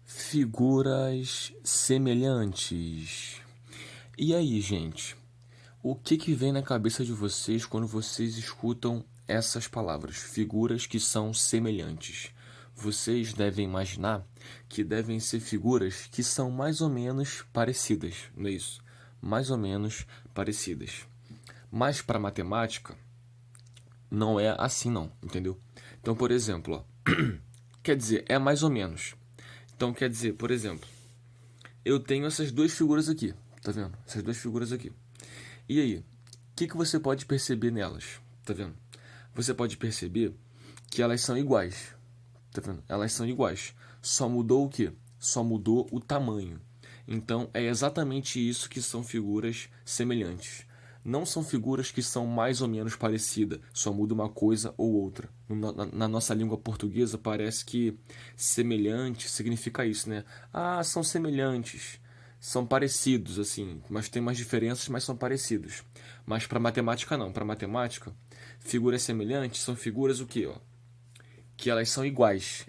Figuras semelhantes. E aí, gente? O que vem na cabeça de vocês quando vocês escutam essas palavras? Figuras que são semelhantes. Vocês devem imaginar que devem ser figuras que são mais ou menos parecidas, não é isso? Mais ou menos parecidas. Mas para matemática, não é assim não, entendeu? Então, por exemplo, ó, quer dizer, é mais ou menos. Então, quer dizer, por exemplo, eu tenho essas duas figuras aqui, tá vendo? Essas duas figuras aqui. E aí, o que você pode perceber nelas? Tá vendo? Você pode perceber que elas são iguais, tá vendo? Elas são iguais. Só mudou o quê? Só mudou o tamanho. Então, é exatamente isso que são figuras semelhantes. Não são figuras que são mais ou menos parecidas, só muda uma coisa ou outra. Na nossa língua portuguesa parece que semelhante significa isso, né? Ah, são semelhantes, são parecidos, assim, mas tem mais diferenças, mas são parecidos. Mas para matemática não, para matemática, figuras semelhantes são figuras o quê, ó? Que elas são iguais,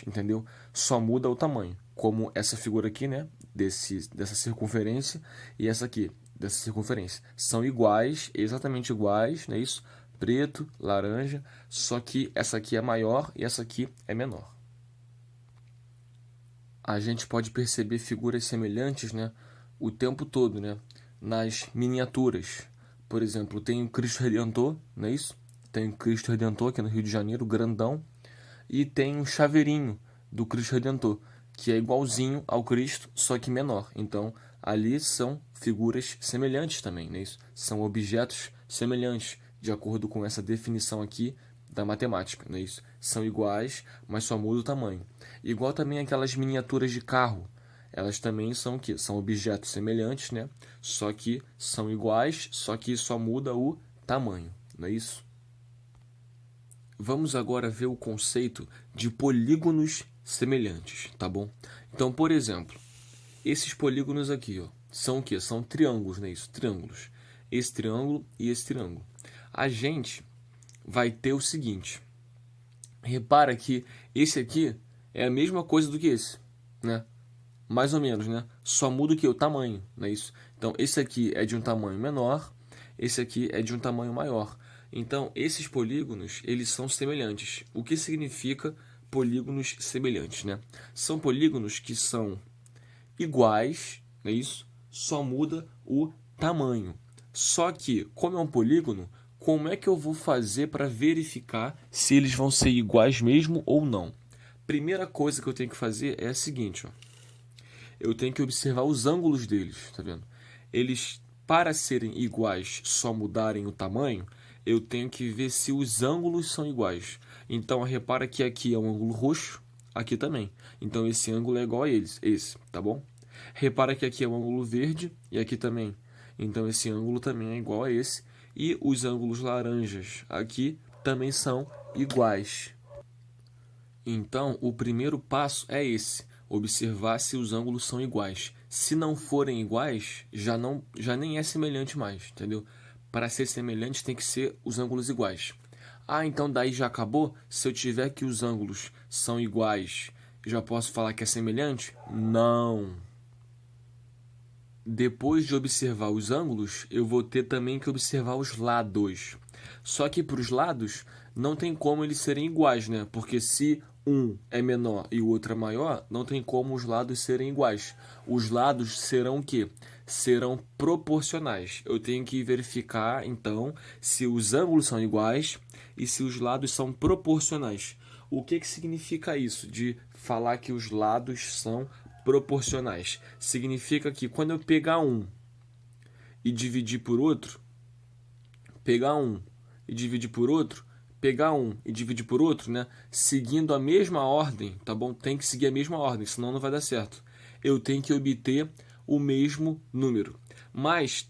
entendeu? Só muda o tamanho, como essa figura aqui, né, dessa circunferência e essa aqui, dessa circunferência. São iguais, exatamente iguais, não é isso? Preto, laranja, só que essa aqui é maior e essa aqui é menor. A gente pode perceber figuras semelhantes, né, o tempo todo, né, nas miniaturas. Por exemplo, tem o Cristo Redentor, não é isso? Tem o Cristo Redentor aqui no Rio de Janeiro, grandão, e tem um chaveirinho do Cristo Redentor, que é igualzinho ao Cristo, só que menor. Então, ali são figuras semelhantes também, não é isso? São objetos semelhantes, de acordo com essa definição aqui da matemática, não é isso? São iguais, mas só muda o tamanho. Igual também aquelas miniaturas de carro. Elas também são o quê? São objetos semelhantes, né? Só que são iguais, só que só muda o tamanho, não é isso? Vamos agora ver o conceito de polígonos semelhantes, tá bom? Então, por exemplo, esses polígonos aqui, ó, são o quê? São triângulos, não é isso? Triângulos. Esse triângulo e esse triângulo. A gente vai ter o seguinte. Repara que esse aqui é a mesma coisa do que esse, né? Mais ou menos, né? Só muda o que? O tamanho, não é isso? Então, esse aqui é de um tamanho menor, esse aqui é de um tamanho maior. Então, esses polígonos, eles são semelhantes. O que significa polígonos semelhantes, né? São polígonos que são iguais, não é isso? Só muda o tamanho. Só que, como é um polígono, como é que eu vou fazer para verificar se eles vão ser iguais mesmo ou não? Primeira coisa que eu tenho que fazer é a seguinte, ó. Eu tenho que observar os ângulos deles, tá vendo? Eles, para serem iguais, só mudarem o tamanho, eu tenho que ver se os ângulos são iguais. Então, repara que aqui é um ângulo roxo, aqui também. Então, esse ângulo é igual a eles, esse, tá bom? Repara que aqui é um ângulo verde e aqui também. Então, esse ângulo também é igual a esse. E os ângulos laranjas aqui também são iguais. Então, o primeiro passo é esse: observar se os ângulos são iguais. Se não forem iguais, já nem é semelhante mais, entendeu? Para ser semelhante tem que ser os ângulos iguais. Ah, então daí já acabou? Se eu tiver que os ângulos são iguais, já posso falar que é semelhante? Não. Depois de observar os ângulos, eu vou ter também que observar os lados. Só que para os lados não tem como eles serem iguais, né? Porque se um é menor e o outro é maior, não tem como os lados serem iguais. Os lados serão o quê? Serão proporcionais. Eu tenho que verificar, então, se os ângulos são iguais e se os lados são proporcionais. O que significa isso de falar que os lados são proporcionais? Significa que quando eu pegar um e dividir por outro, pegar um e dividir por outro, pegar um e dividir por outro, né? Seguindo a mesma ordem, tá bom? Tem que seguir a mesma ordem, senão não vai dar certo. Eu tenho que obter o mesmo número. Mas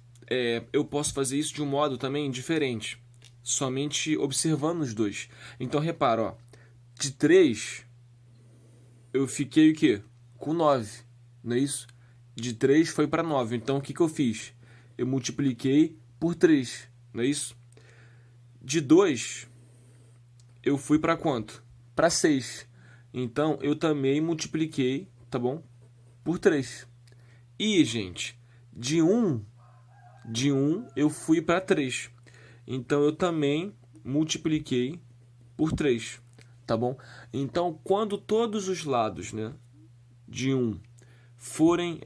eu posso fazer isso de um modo também diferente, somente observando os dois. Então, repara, ó, de 3, eu fiquei o quê? Com 9, não é isso? De 3 foi para 9, então o que eu fiz? Eu multipliquei por 3, não é isso? De 2, eu fui para quanto? Para 6. Então, eu também multipliquei, tá bom? Por 3. E, gente, de 1 eu fui para 3. Então, eu também multipliquei por 3, tá bom? Então, quando todos os lados, né, de 1 forem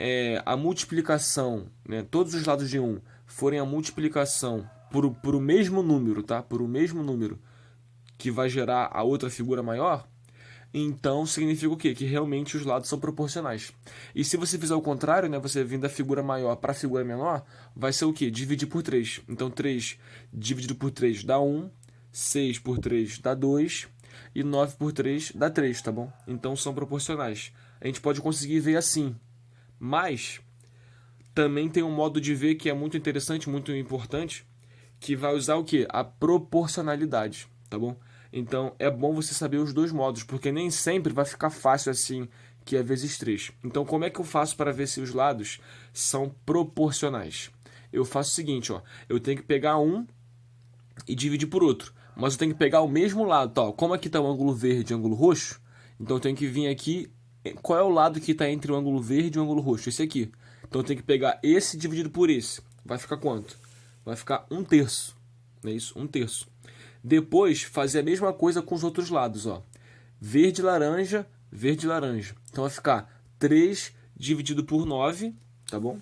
a multiplicação, né, todos os lados de 1 forem a multiplicação por o mesmo número, tá? Por o mesmo número que vai gerar a outra figura maior, então significa o quê? Que realmente os lados são proporcionais. E se você fizer o contrário, né, você vir da figura maior para a figura menor, vai ser o quê? Dividir por 3. Então 3 dividido por 3 dá 1, 6 por 3 dá 2 e 9 por 3 dá 3, tá bom? Então são proporcionais. A gente pode conseguir ver assim. Mas também tem um modo de ver que é muito interessante, muito importante, que vai usar o quê? A proporcionalidade, tá bom? Então é bom você saber os dois modos, porque nem sempre vai ficar fácil assim, que é vezes 3. Então como é que eu faço para ver se os lados são proporcionais? Eu faço o seguinte, ó, eu tenho que pegar um e dividir por outro, mas eu tenho que pegar o mesmo lado, tá? Como aqui está o ângulo verde e o ângulo roxo, então eu tenho que vir aqui, qual é o lado que está entre o ângulo verde e o ângulo roxo? Esse aqui. Então eu tenho que pegar esse dividido por esse. Vai ficar quanto? Vai ficar 1/3. Não é isso? 1/3. Depois, fazer a mesma coisa com os outros lados. Ó. Verde, laranja, verde, laranja. Então vai ficar 3 dividido por 9. Tá bom?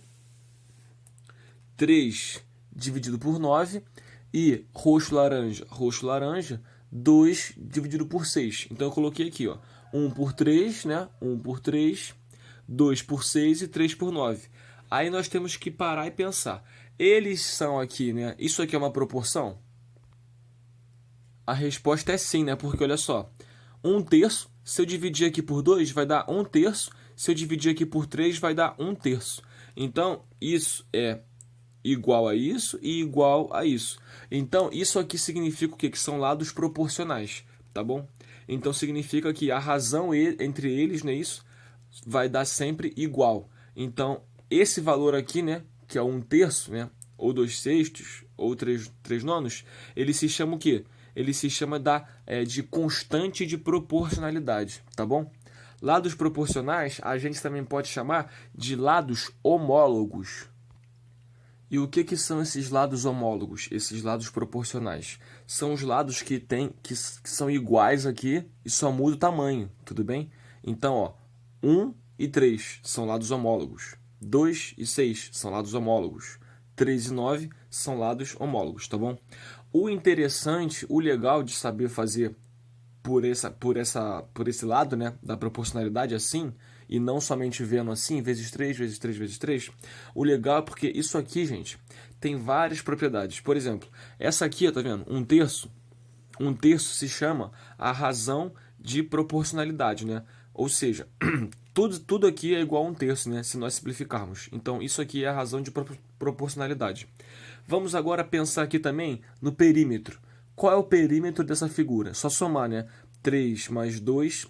3 dividido por 9. E roxo, laranja, 2 dividido por 6. Então eu coloquei aqui, ó, 1 por 3, né? 1 por 3, 2 por 6 e 3 por 9. Aí nós temos que parar e pensar. Eles são aqui, né? Isso aqui é uma proporção? A resposta é sim, né? Porque olha só, 1/3, se eu dividir aqui por 2, vai dar 1/3. Se eu dividir aqui por 3, vai dar 1/3. Então, isso é igual a isso e igual a isso. Então, isso aqui significa o quê? Que são lados proporcionais, tá bom? Então, significa que a razão entre eles, né, isso, vai dar sempre igual. Então, esse valor aqui, né, que é 1/3, né, ou 2/6, ou 3/9, ele se chama o quê? Ele se chama de constante de proporcionalidade, tá bom? Lados proporcionais, a gente também pode chamar de lados homólogos. E o que são esses lados homólogos, esses lados proporcionais? São os lados que são iguais aqui e só muda o tamanho, tudo bem? Então, ó, 1 e 3 são lados homólogos. 2 e 6 são lados homólogos. 3 e 9 são lados homólogos, tá bom? O interessante, o legal de saber fazer por esse lado, né, da proporcionalidade assim, e não somente vendo assim, vezes 3, vezes 3, vezes 3, o legal é porque isso aqui, gente, tem várias propriedades. Por exemplo, essa aqui, tá vendo? 1/3. 1/3 se chama a razão de proporcionalidade, né? Ou seja, tudo aqui é igual a 1/3, né? Se nós simplificarmos. Então, isso aqui é a razão de proporcionalidade. Vamos agora pensar aqui também no perímetro. Qual é o perímetro dessa figura? Só somar, né? 3 mais 2,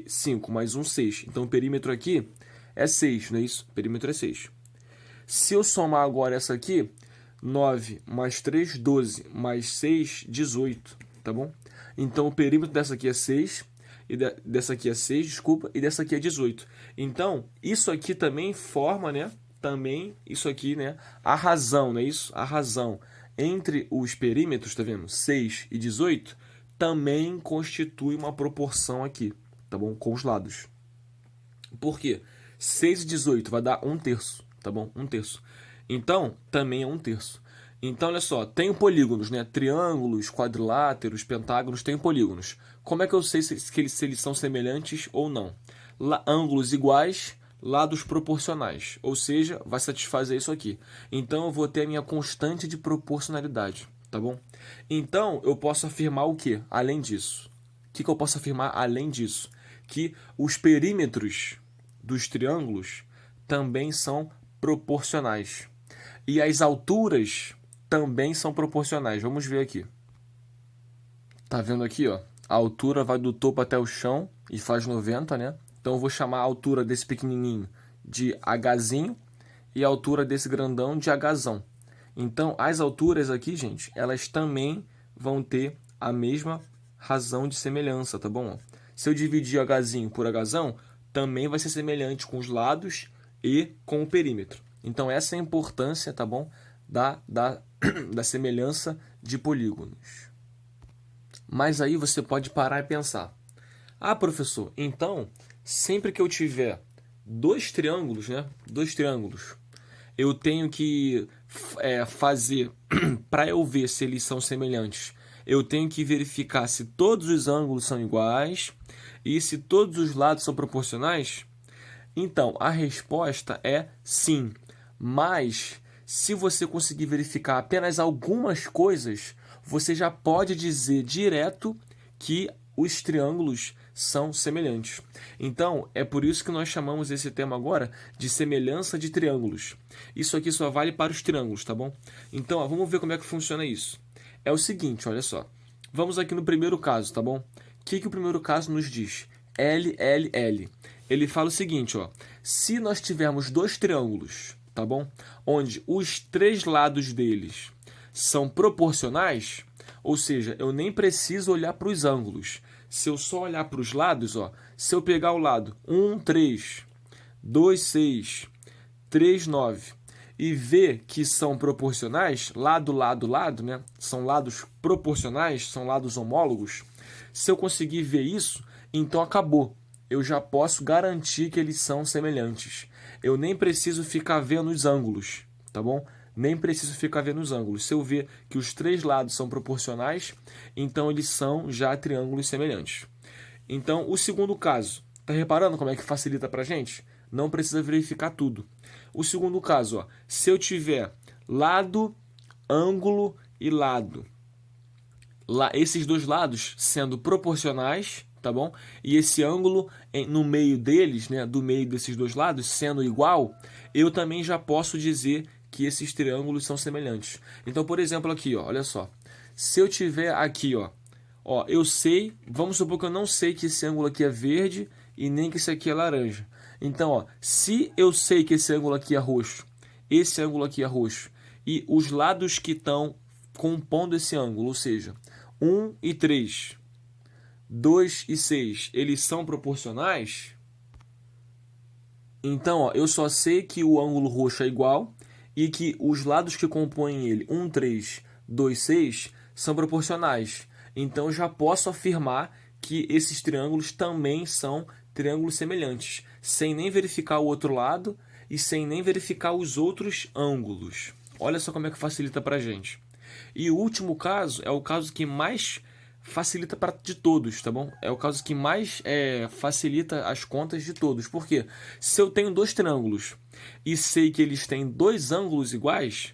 5 mais 1, 6. Então, o perímetro aqui é 6, não é isso? O perímetro é 6. Se eu somar agora essa aqui, 9 mais 3, 12, mais 6, 18, tá bom? Então, o perímetro dessa aqui é 6, e dessa aqui é 6, desculpa, e dessa aqui é 18. Então, isso aqui também forma, né? Também, isso aqui, né? A razão, não é isso? A razão entre os perímetros, tá vendo? 6 e 18, também constitui uma proporção aqui, tá bom? Com os lados. Por quê? 6 e 18 vai dar 1/3, tá bom? 1/3. Então, também é 1/3. Então, olha só, tem polígonos, né? Triângulos, quadriláteros, pentágonos, tem polígonos. Como é que eu sei se eles são semelhantes ou não? Ângulos iguais, lados proporcionais, ou seja, vai satisfazer isso aqui. Então, eu vou ter a minha constante de proporcionalidade, tá bom? Então, eu posso afirmar o quê? Além disso. O que eu posso afirmar além disso? Que os perímetros dos triângulos também são proporcionais. E as alturas também são proporcionais. Vamos ver aqui. Tá vendo aqui, ó? A altura vai do topo até o chão e faz 90, né? Então eu vou chamar a altura desse pequenininho de Hzinho e a altura desse grandão de Hzão. Então as alturas aqui, gente, elas também vão ter a mesma razão de semelhança, tá bom? Se eu dividir Hzinho por Hzão, também vai ser semelhante com os lados e com o perímetro. Então, essa é a importância, tá bom? Da semelhança de polígonos. Mas aí você pode parar e pensar. Ah, professor, então, sempre que eu tiver dois triângulos, né? Dois triângulos, eu tenho que fazer, para eu ver se eles são semelhantes, eu tenho que verificar se todos os ângulos são iguais e se todos os lados são proporcionais? Então, a resposta é sim. Mas, se você conseguir verificar apenas algumas coisas, você já pode dizer direto que os triângulos são semelhantes. Então, é por isso que nós chamamos esse tema agora de semelhança de triângulos. Isso aqui só vale para os triângulos, tá bom? Então, vamos ver como é que funciona isso. É o seguinte, olha só. Vamos aqui no primeiro caso, tá bom? O que o primeiro caso nos diz? L, L, L. Ele fala o seguinte, ó. Se nós tivermos dois triângulos, tá bom? Onde os três lados deles são proporcionais, ou seja, eu nem preciso olhar para os ângulos. Se eu só olhar para os lados, ó, se eu pegar o lado 1, 3, 2, 6, 3, 9 e ver que são proporcionais, lado, lado, lado, né? São lados proporcionais, são lados homólogos. Se eu conseguir ver isso, então acabou. Eu já posso garantir que eles são semelhantes. Eu nem preciso ficar vendo os ângulos, tá bom? Nem preciso ficar vendo os ângulos. Se eu ver que os três lados são proporcionais, então eles são já triângulos semelhantes. Então, o segundo caso, tá reparando como é que facilita para a gente? Não precisa verificar tudo. O segundo caso, ó, se eu tiver lado, ângulo e lado, esses dois lados sendo proporcionais, tá bom? E esse ângulo no meio deles, né, do meio desses dois lados, sendo igual, eu também já posso dizer que esses triângulos são semelhantes. Então, por exemplo, aqui, ó, olha só. Se eu tiver aqui, ó, eu sei, vamos supor que eu não sei que esse ângulo aqui é verde e nem que esse aqui é laranja. Então, ó, se eu sei que esse ângulo aqui é roxo, esse ângulo aqui é roxo, e os lados que estão compondo esse ângulo, ou seja, 1 e 3, 2 e 6, eles são proporcionais, então, ó, eu só sei que o ângulo roxo é igual e que os lados que compõem ele, 1, 3, 2, 6, são proporcionais. Então, já posso afirmar que esses triângulos também são triângulos semelhantes, sem nem verificar o outro lado e sem nem verificar os outros ângulos. Olha só como é que facilita para a gente. E o último caso é o caso que mais facilita de todos, tá bom? É o caso que mais facilita as contas de todos. Por quê? Se eu tenho dois triângulos e sei que eles têm dois ângulos iguais,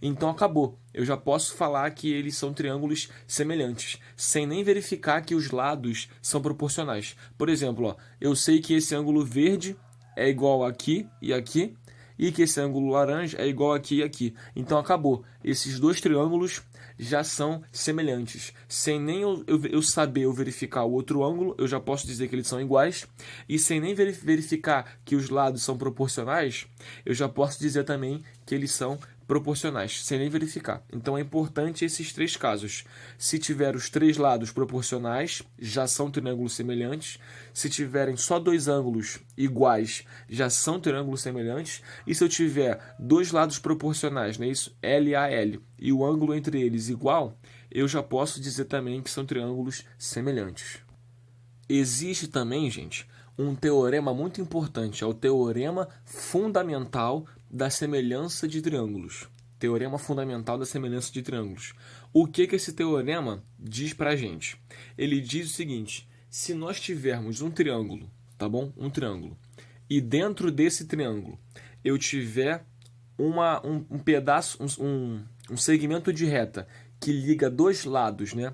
então acabou. Eu já posso falar que eles são triângulos semelhantes, sem nem verificar que os lados são proporcionais. Por exemplo, ó, eu sei que esse ângulo verde é igual aqui e aqui, e que esse ângulo laranja é igual aqui e aqui. Então acabou. Esses dois triângulos já são semelhantes. Sem nem eu saber ou verificar o outro ângulo, eu já posso dizer que eles são iguais. E sem nem verificar que os lados são proporcionais, eu já posso dizer também que eles são proporcionais, sem nem verificar. Então é importante esses três casos. Se tiver os três lados proporcionais, já são triângulos semelhantes. Se tiverem só dois ângulos iguais, já são triângulos semelhantes. E se eu tiver dois lados proporcionais, né, isso, LAL, e o ângulo entre eles igual, eu já posso dizer também que são triângulos semelhantes. Existe também, gente, um teorema muito importante, é o teorema fundamental da semelhança de triângulos. Teorema fundamental da semelhança de triângulos. O que esse teorema diz pra gente? Ele diz o seguinte: se nós tivermos um triângulo, tá bom? Um triângulo, e dentro desse triângulo eu tiver um pedaço, um segmento de reta que liga dois lados, né?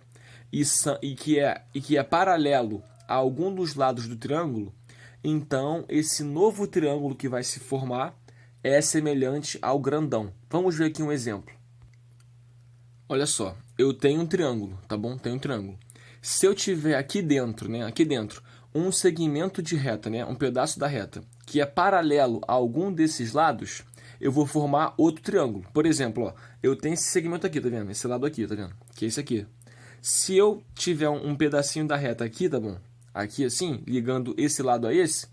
E que é paralelo a algum dos lados do triângulo, então esse novo triângulo que vai se formar é semelhante ao grandão. Vamos ver aqui um exemplo. Olha só, eu tenho um triângulo, tá bom? Tenho um triângulo. Se eu tiver aqui dentro, né? Aqui dentro, um segmento de reta, né? Um pedaço da reta, que é paralelo a algum desses lados, eu vou formar outro triângulo. Por exemplo, ó, eu tenho esse segmento aqui, tá vendo? Esse lado aqui, tá vendo? Que é esse aqui. Se eu tiver um pedacinho da reta aqui, tá bom? Aqui assim, ligando esse lado a esse,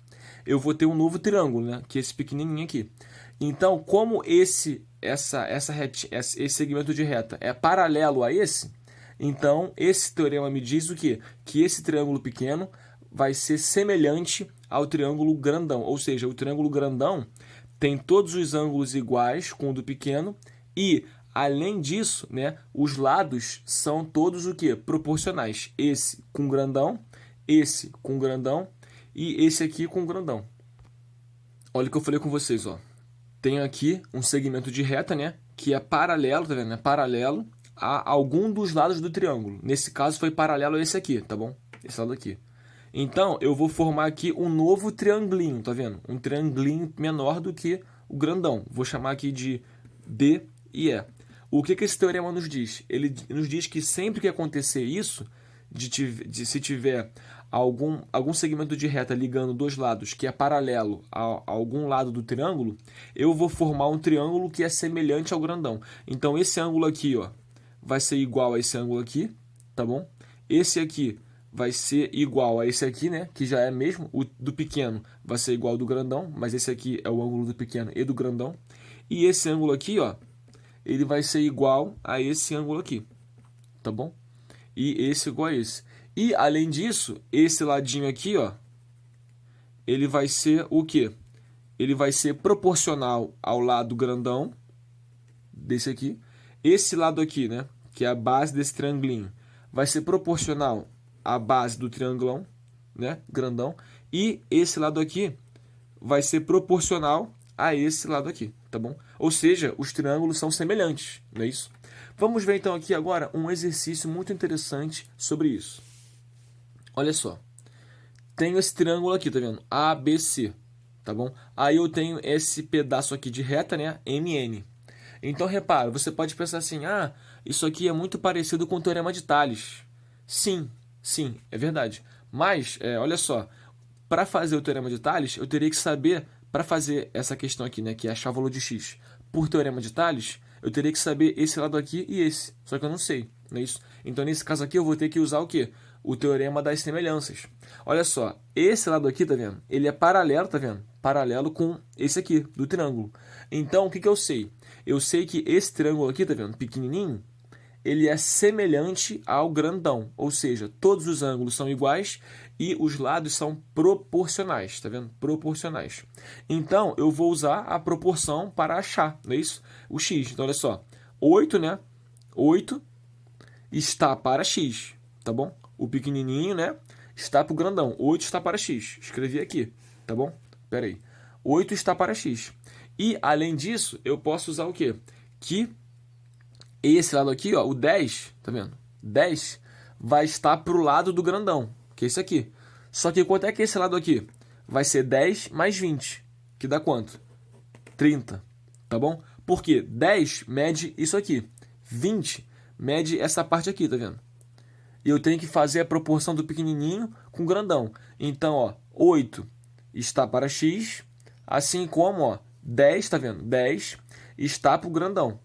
eu vou ter um novo triângulo, né? Que é esse pequenininho aqui. Então, como esse segmento de reta é paralelo a esse, então esse teorema me diz o quê? Que esse triângulo pequeno vai ser semelhante ao triângulo grandão. Ou seja, o triângulo grandão tem todos os ângulos iguais com o do pequeno e, além disso, né, os lados são todos o quê? Proporcionais. Esse com grandão, esse com grandão e esse aqui com grandão. Olha o que eu falei com vocês, ó. Tenho aqui um segmento de reta, né, que é paralelo, tá vendo? É paralelo a algum dos lados do triângulo. Nesse caso foi paralelo a esse aqui, tá bom? Esse lado aqui. Então, eu vou formar aqui um novo triangulinho, tá vendo? Um triangulinho menor do que o grandão. Vou chamar aqui de D e E. O que esse teorema nos diz? Ele nos diz que sempre que acontecer isso, se tiver algum segmento de reta ligando dois lados que é paralelo a algum lado do triângulo, eu vou formar um triângulo que é semelhante ao grandão. Então, esse ângulo aqui, ó, vai ser igual a esse ângulo aqui, tá bom? Esse aqui vai ser igual a esse aqui, né? Que já é mesmo. O do pequeno vai ser igual ao do grandão, mas esse aqui é o ângulo do pequeno e do grandão. E esse ângulo aqui, ó, ele vai ser igual a esse ângulo aqui, tá bom? E esse igual a esse. E, além disso, esse ladinho aqui, ó, ele vai ser o quê? Ele vai ser proporcional ao lado grandão, desse aqui. Esse lado aqui, né, que é a base desse triangulinho, vai ser proporcional à base do triangulão, né, grandão. E esse lado aqui vai ser proporcional a esse lado aqui, tá bom? Ou seja, os triângulos são semelhantes, não é isso? Vamos ver então aqui agora um exercício muito interessante sobre isso. Olha só. Tenho esse triângulo aqui, tá vendo? ABC, tá bom? Aí eu tenho esse pedaço aqui de reta, né? MN. Então, repara, você pode pensar assim, ah, isso aqui é muito parecido com o Teorema de Tales. Sim, é verdade. Mas, olha só, para fazer o Teorema de Tales, eu teria que saber, para fazer essa questão aqui, né, que é achar o valor de x por Teorema de Tales, eu teria que saber esse lado aqui e esse, só que eu não sei, não é isso? Então, nesse caso aqui, eu vou ter que usar o quê? O Teorema das Semelhanças. Olha só, esse lado aqui, tá vendo? Ele é paralelo, tá vendo? Paralelo com esse aqui, do triângulo. Então, o que eu sei? Eu sei que esse triângulo aqui, tá vendo? Pequenininho, ele é semelhante ao grandão. Ou seja, todos os ângulos são iguais e os lados são proporcionais, tá vendo? Proporcionais. Então, eu vou usar a proporção para achar, não é isso? O x. Então, olha só. 8, né? 8 está para x, tá bom? O pequenininho, né, está para o grandão. 8 está para x. Escrevi aqui, tá bom? Espera aí. 8 está para x. E, além disso, eu posso usar o quê? Que esse lado aqui, ó, o 10, tá vendo? 10 vai estar para o lado do grandão, que é esse aqui. Só que quanto é que esse lado aqui? Vai ser 10 mais 20, que dá quanto? 30, tá bom? Porque 10 mede isso aqui. 20 mede essa parte aqui, tá vendo? E eu tenho que fazer a proporção do pequenininho com o grandão. Então, ó, 8 está para x, assim como, ó, 10, tá vendo? 10 está para o grandão,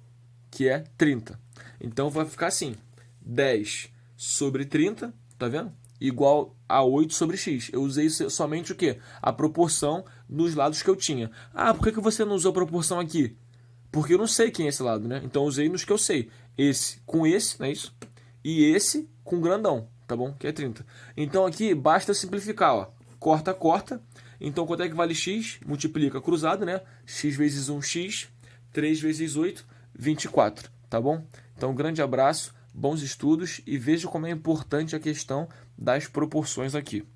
que é 30. Então, vai ficar assim, 10 sobre 30, tá vendo? Igual a 8 sobre x. Eu usei somente o quê? A proporção dos lados que eu tinha. Ah, por que você não usou a proporção aqui? Porque eu não sei quem é esse lado, né? Então, eu usei nos que eu sei. Esse com esse, não é isso? E esse com grandão, tá bom? Que é 30. Então, aqui, basta simplificar, ó. Corta, corta. Então, quanto é que vale x? Multiplica cruzado, né? X vezes 1, x. 3 vezes 8, 24, tá bom? Então, um grande abraço, bons estudos e veja como é importante a questão das proporções aqui.